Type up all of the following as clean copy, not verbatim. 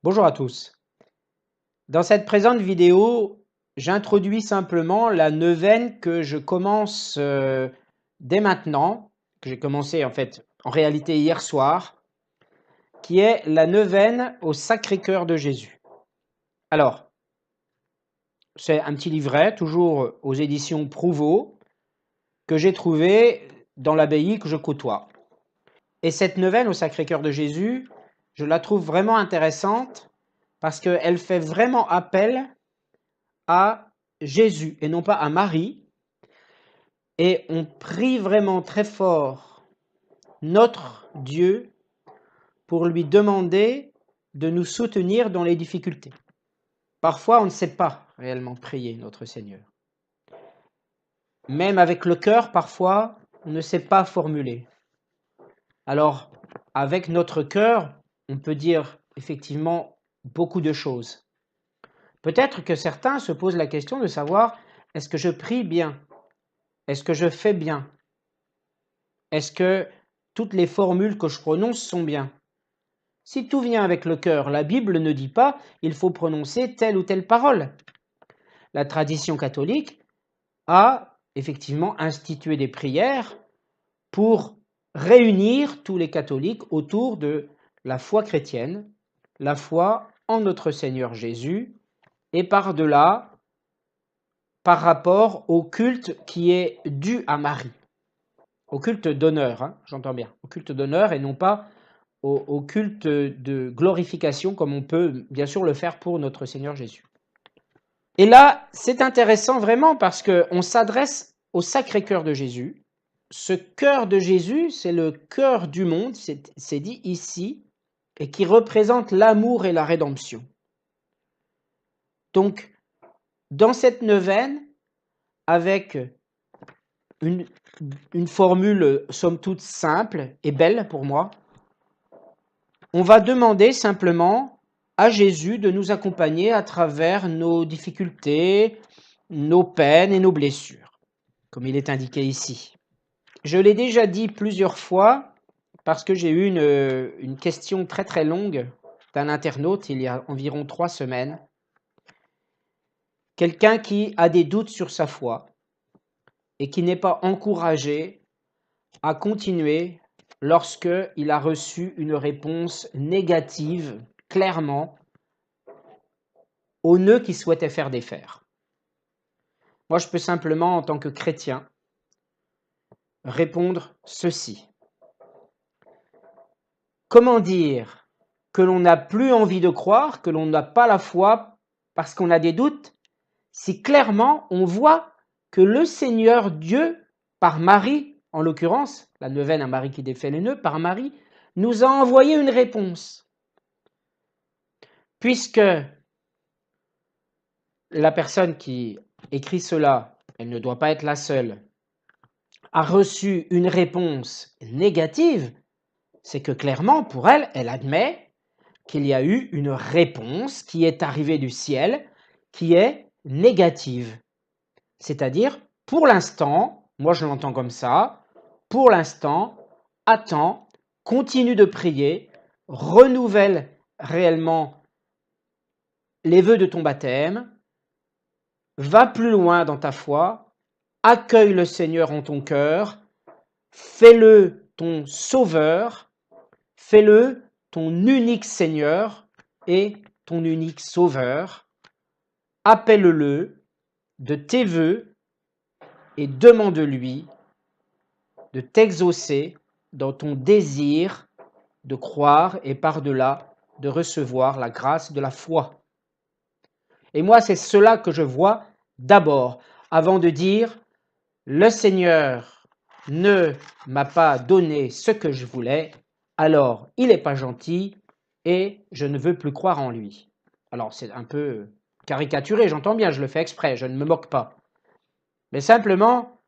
Bonjour à tous. Dans cette présente vidéo, j'introduis simplement la neuvaine que je commence dès maintenant, que j'ai commencé en réalité hier soir, qui est la neuvaine au Sacré-Cœur de Jésus. Alors, c'est un petit livret, toujours aux éditions Prouveau, que j'ai trouvé dans l'abbaye que je côtoie. Et cette neuvaine au Sacré-Cœur de Jésus, je la trouve vraiment intéressante parce qu'elle fait vraiment appel à Jésus et non pas à Marie. Et on prie vraiment très fort notre Dieu pour lui demander de nous soutenir dans les difficultés. Parfois, on ne sait pas réellement prier notre Seigneur. Même avec le cœur, parfois, on ne sait pas formuler. Alors, avec notre cœur, on peut dire effectivement beaucoup de choses. Peut-être que certains se posent la question de savoir, est-ce que je prie bien? Est-ce que je fais bien? Est-ce que toutes les formules que je prononce sont bien? Si tout vient avec le cœur, la Bible ne dit pas il faut prononcer telle ou telle parole. La tradition catholique a effectivement institué des prières pour réunir tous les catholiques autour de la foi chrétienne, la foi en notre Seigneur Jésus, et par-delà, par rapport au culte qui est dû à Marie. Au culte d'honneur, j'entends bien, au culte d'honneur et non pas au culte de glorification comme on peut bien sûr le faire pour notre Seigneur Jésus. Et là, c'est intéressant vraiment parce qu'on s'adresse au Sacré-Cœur de Jésus. Ce cœur de Jésus, c'est le cœur du monde, c'est dit ici, et qui représente l'amour et la rédemption. Donc, dans cette neuvaine, avec une formule somme toute simple et belle pour moi, on va demander simplement à Jésus de nous accompagner à travers nos difficultés, nos peines et nos blessures, comme il est indiqué ici. Je l'ai déjà dit plusieurs fois parce que j'ai eu une question très très longue d'un internaute il y a environ 3 semaines. Quelqu'un qui a des doutes sur sa foi et qui n'est pas encouragé à continuer lorsqu'il a reçu une réponse négative, clairement, au nœud qu'il souhaitait faire défaire. Moi, je peux simplement, en tant que chrétien, répondre ceci. Comment dire que l'on n'a plus envie de croire, que l'on n'a pas la foi parce qu'on a des doutes, si clairement on voit que le Seigneur Dieu, par Marie, en l'occurrence, la neuvaine à Marie qui défait les nœuds, par Marie, nous a envoyé une réponse. Puisque la personne qui écrit cela, elle ne doit pas être la seule, a reçu une réponse négative, c'est que clairement, pour elle, elle admet qu'il y a eu une réponse qui est arrivée du ciel, qui est négative. C'est-à-dire, pour l'instant, moi je l'entends comme ça, pour l'instant, attends, continue de prier, renouvelle réellement les vœux de ton baptême, va plus loin dans ta foi, accueille le Seigneur en ton cœur, fais-le ton sauveur, fais-le ton unique Seigneur et ton unique Sauveur, appelle-le de tes vœux et demande-lui de t'exaucer dans ton désir de croire et par-delà de recevoir la grâce de la foi. Et moi, c'est cela que je vois d'abord, avant de dire « Le Seigneur ne m'a pas donné ce que je voulais, alors il n'est pas gentil et je ne veux plus croire en lui. » Alors c'est un peu caricaturé, j'entends bien, je le fais exprès, je ne me moque pas. Mais simplement,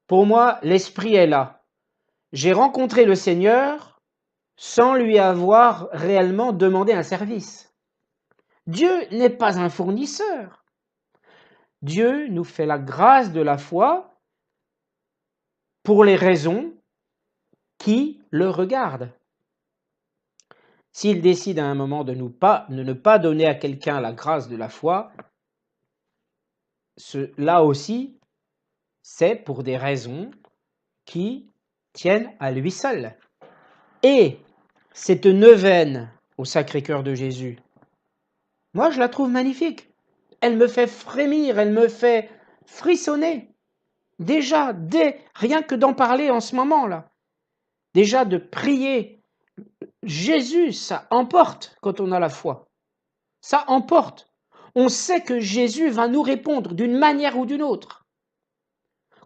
pour moi, l'esprit est là. J'ai rencontré le Seigneur sans lui avoir réellement demandé un service. Dieu n'est pas un fournisseur. Dieu nous fait la grâce de la foi pour les raisons qui le regardent. S'il décide à un moment de ne pas donner à quelqu'un la grâce de la foi, là aussi, c'est pour des raisons qui tiennent à lui seul. Et cette neuvaine au Sacré-Cœur de Jésus, moi je la trouve magnifique. Elle me fait frémir, elle me fait frissonner. Déjà, rien que d'en parler en ce moment-là. Déjà de prier. Jésus, ça emporte quand on a la foi. Ça emporte. On sait que Jésus va nous répondre d'une manière ou d'une autre.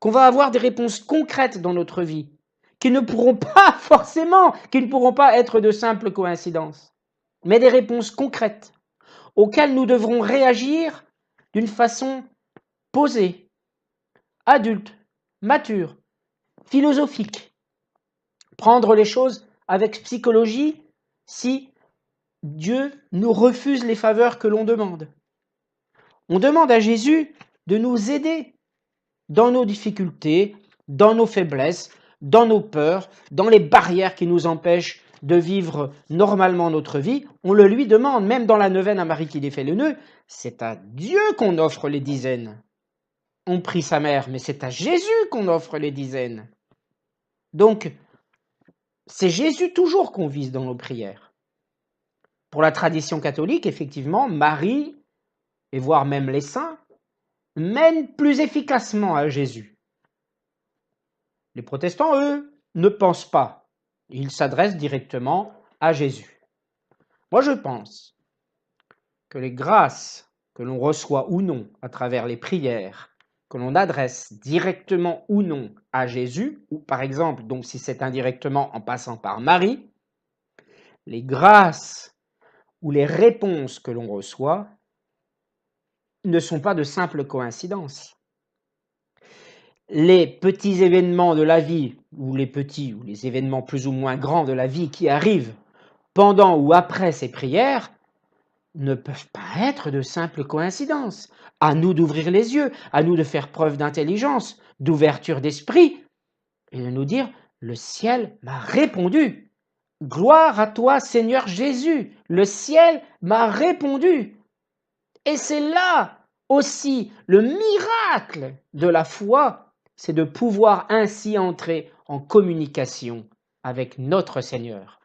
Qu'on va avoir des réponses concrètes dans notre vie, qui ne pourront pas qui ne pourront pas être de simples coïncidences, mais des réponses concrètes, auxquelles nous devrons réagir d'une façon posée, adulte, mature, philosophique. Prendre les choses avec psychologie si Dieu nous refuse les faveurs que l'on demande. On demande à Jésus de nous aider dans nos difficultés, dans nos faiblesses, dans nos peurs, dans les barrières qui nous empêchent de vivre normalement notre vie. On le lui demande, même dans la neuvaine à Marie qui défait le nœud, c'est à Dieu qu'on offre les dizaines. On prie sa mère, mais c'est à Jésus qu'on offre les dizaines. Donc, c'est Jésus toujours qu'on vise dans nos prières. Pour la tradition catholique, effectivement, Marie, et voire même les saints, mènent plus efficacement à Jésus. Les protestants, eux, ne pensent pas. Ils s'adressent directement à Jésus. Moi, je pense que les grâces que l'on reçoit ou non à travers les prières, que l'on adresse directement ou non à Jésus, ou par exemple, donc si c'est indirectement en passant par Marie, les grâces ou les réponses que l'on reçoit ne sont pas de simples coïncidences. Les petits événements de la vie, ou les événements plus ou moins grands de la vie qui arrivent pendant ou après ces prières, ne peuvent pas être de simples coïncidences. À nous d'ouvrir les yeux, à nous de faire preuve d'intelligence, d'ouverture d'esprit, et de nous dire, le ciel m'a répondu. Gloire à toi, Seigneur Jésus, le ciel m'a répondu. Et c'est là aussi le miracle de la foi, c'est de pouvoir ainsi entrer en communication avec notre Seigneur.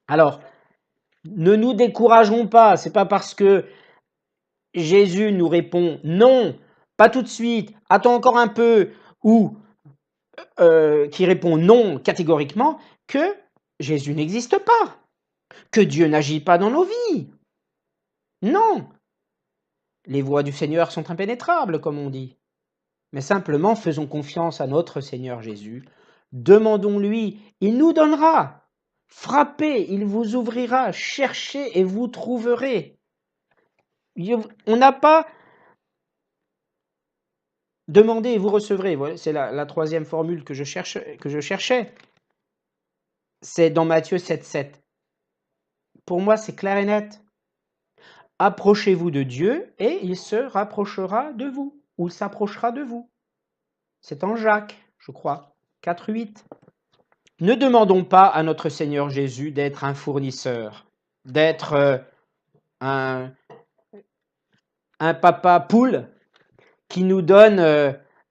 Alors, ne nous décourageons pas, c'est pas parce que Jésus nous répond non, pas tout de suite, attends encore un peu, ou qui répond non catégoriquement, que Jésus n'existe pas, que Dieu n'agit pas dans nos vies. Non, les voies du Seigneur sont impénétrables, comme on dit. Mais simplement faisons confiance à notre Seigneur Jésus, demandons-lui, il nous donnera. Frappez, il vous ouvrira, cherchez et vous trouverez. On n'a pas demandé et vous recevrez. Voilà, c'est la troisième formule que je cherchais. C'est dans Matthieu 7,7. Pour moi, c'est clair et net. Approchez-vous de Dieu et il se rapprochera de vous, ou il s'approchera de vous. C'est en Jacques, je crois, 4,8. Ne demandons pas à notre Seigneur Jésus d'être un fournisseur, d'être un papa poule qui nous donne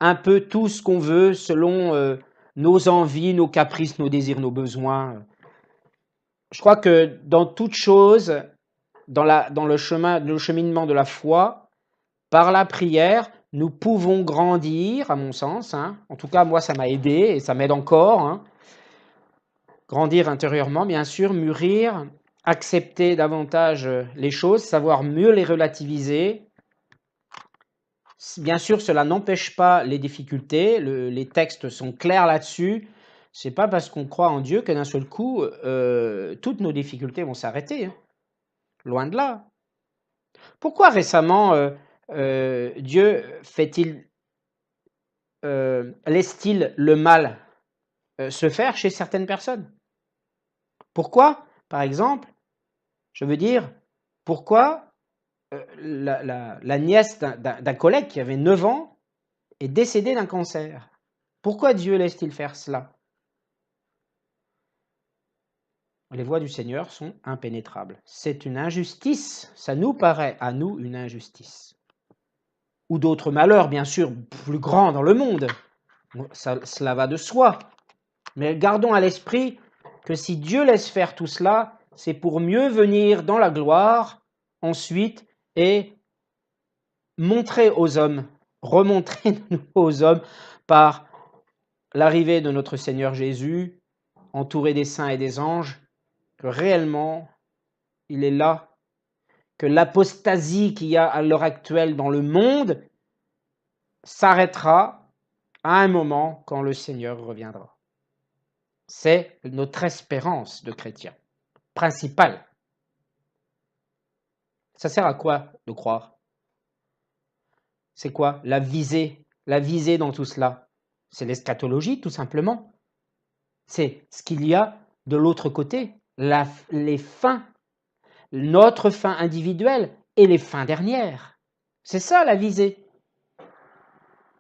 un peu tout ce qu'on veut selon nos envies, nos caprices, nos désirs, nos besoins. Je crois que dans toute chose, dans le cheminement de la foi, par la prière, nous pouvons grandir, à mon sens. En tout cas, moi, ça m'a aidé et ça m'aide encore. Grandir intérieurement, bien sûr, mûrir, accepter davantage les choses, savoir mieux les relativiser. Bien sûr, cela n'empêche pas les difficultés, les textes sont clairs là-dessus. C'est pas parce qu'on croit en Dieu que d'un seul coup, toutes nos difficultés vont s'arrêter. Loin de là. Pourquoi récemment Dieu laisse-t-il le mal se faire chez certaines personnes? Pourquoi, par exemple, je veux dire, pourquoi la nièce d'un collègue qui avait 9 ans est décédée d'un cancer? Pourquoi Dieu laisse-t-il faire cela? Les voies du Seigneur sont impénétrables. C'est une injustice, ça nous paraît à nous une injustice. Ou d'autres malheurs, bien sûr, plus grands dans le monde. Cela va de soi. Mais gardons à l'esprit que si Dieu laisse faire tout cela, c'est pour mieux venir dans la gloire ensuite et montrer aux hommes, remontrer de nouveau aux hommes par l'arrivée de notre Seigneur Jésus, entouré des saints et des anges, que réellement il est là, que l'apostasie qu'il y a à l'heure actuelle dans le monde s'arrêtera à un moment quand le Seigneur reviendra. C'est notre espérance de chrétiens, principale. Ça sert à quoi de croire? C'est quoi la visée? La visée dans tout cela, c'est l'eschatologie, tout simplement. C'est ce qu'il y a de l'autre côté, les fins, notre fin individuelle et les fins dernières. C'est ça la visée.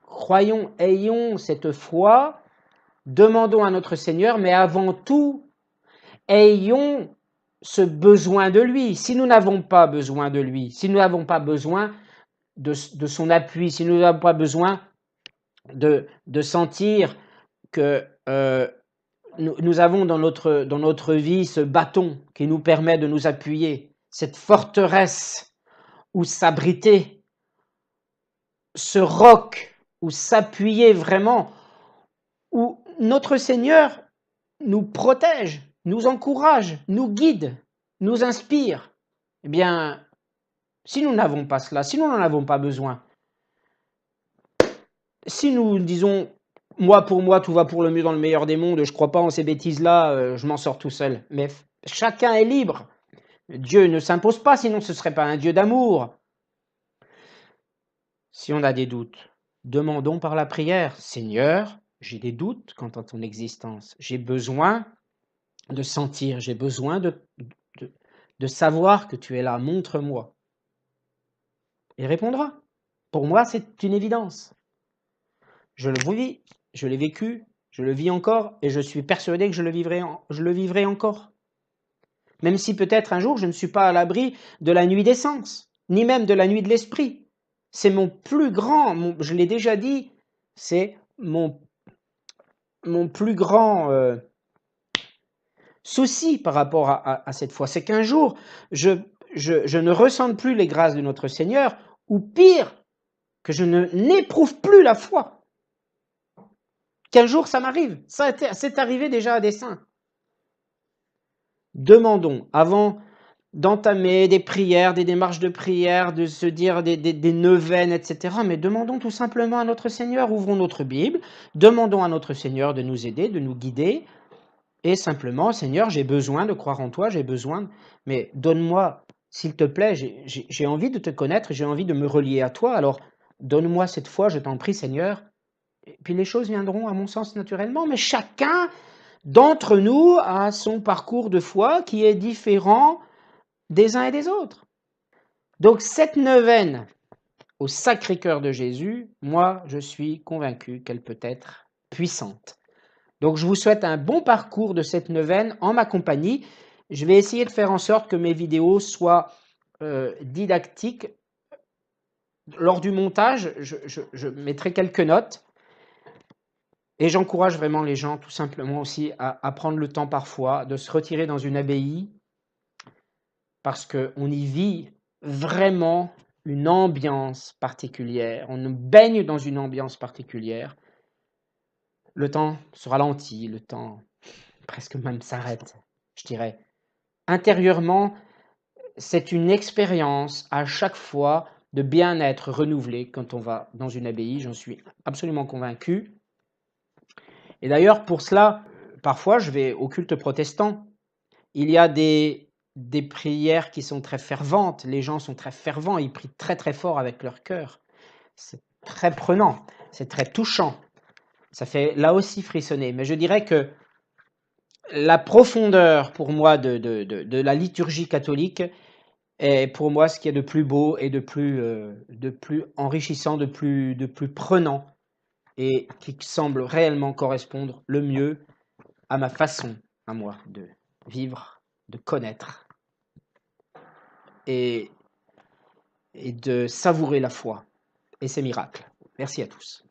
Croyons, ayons cette foi, demandons à notre Seigneur, mais avant tout, ayons ce besoin de lui. Si nous n'avons pas besoin de lui, si nous n'avons pas besoin de son appui, si nous n'avons pas besoin de sentir que nous avons dans notre vie ce bâton qui nous permet de nous appuyer, cette forteresse où s'abriter, ce roc où s'appuyer vraiment, où notre Seigneur nous protège, nous encourage, nous guide, nous inspire. Eh bien, si nous n'avons pas cela, si nous n'en avons pas besoin, si nous disons moi pour moi tout va pour le mieux dans le meilleur des mondes, je ne crois pas en ces bêtises-là, je m'en sors tout seul. Mais chacun est libre. Dieu ne s'impose pas, sinon ce ne serait pas un Dieu d'amour. Si on a des doutes, demandons par la prière, Seigneur, j'ai des doutes quant à ton existence. J'ai besoin de sentir, j'ai besoin de savoir que tu es là, montre-moi. Il répondra. Pour moi, c'est une évidence. Je le vis, je l'ai vécu, je le vis encore et je suis persuadé que je le vivrai encore. Même si peut-être un jour je ne suis pas à l'abri de la nuit des sens, ni même de la nuit de l'esprit. C'est mon plus grand, je l'ai déjà dit, c'est mon plus grand souci par rapport à cette foi. C'est qu'un jour, je ne ressente plus les grâces de notre Seigneur, ou pire, que je n'éprouve plus la foi. Qu'un jour ça m'arrive. C'est arrivé déjà à des saints. Demandons, avant d'entamer des prières, des démarches de prière, de se dire des neuvaines, etc. Mais demandons tout simplement à notre Seigneur, ouvrons notre Bible, demandons à notre Seigneur de nous aider, de nous guider, et simplement, Seigneur, j'ai besoin de croire en toi, j'ai besoin, mais donne-moi, s'il te plaît, j'ai envie de te connaître, j'ai envie de me relier à toi, alors donne-moi cette foi, je t'en prie, Seigneur. Et puis les choses viendront, à mon sens, naturellement, mais chacun d'entre nous a son parcours de foi qui est différent des uns et des autres. Donc cette neuvaine au Sacré-Cœur de Jésus, moi, je suis convaincu qu'elle peut être puissante. Donc je vous souhaite un bon parcours de cette neuvaine en ma compagnie. Je vais essayer de faire en sorte que mes vidéos soient didactiques. Lors du montage, je mettrai quelques notes. Et j'encourage vraiment les gens tout simplement aussi à prendre le temps parfois de se retirer dans une abbaye parce qu'on y vit vraiment une ambiance particulière. On nous baigne dans une ambiance particulière. Le temps se ralentit, le temps presque même s'arrête, je dirais. Intérieurement, c'est une expérience à chaque fois de bien-être renouvelée quand on va dans une abbaye, j'en suis absolument convaincu. Et d'ailleurs, pour cela, parfois, je vais au culte protestant. Il y a des prières qui sont très ferventes, les gens sont très fervents, ils prient très très fort avec leur cœur. C'est très prenant, c'est très touchant. Ça fait là aussi frissonner. Mais je dirais que la profondeur pour moi de la liturgie catholique est pour moi ce qui est de plus beau et de plus enrichissant, de plus prenant et qui semble réellement correspondre le mieux à ma façon, à moi, de vivre de connaître et de savourer la foi et ses miracles. Merci à tous.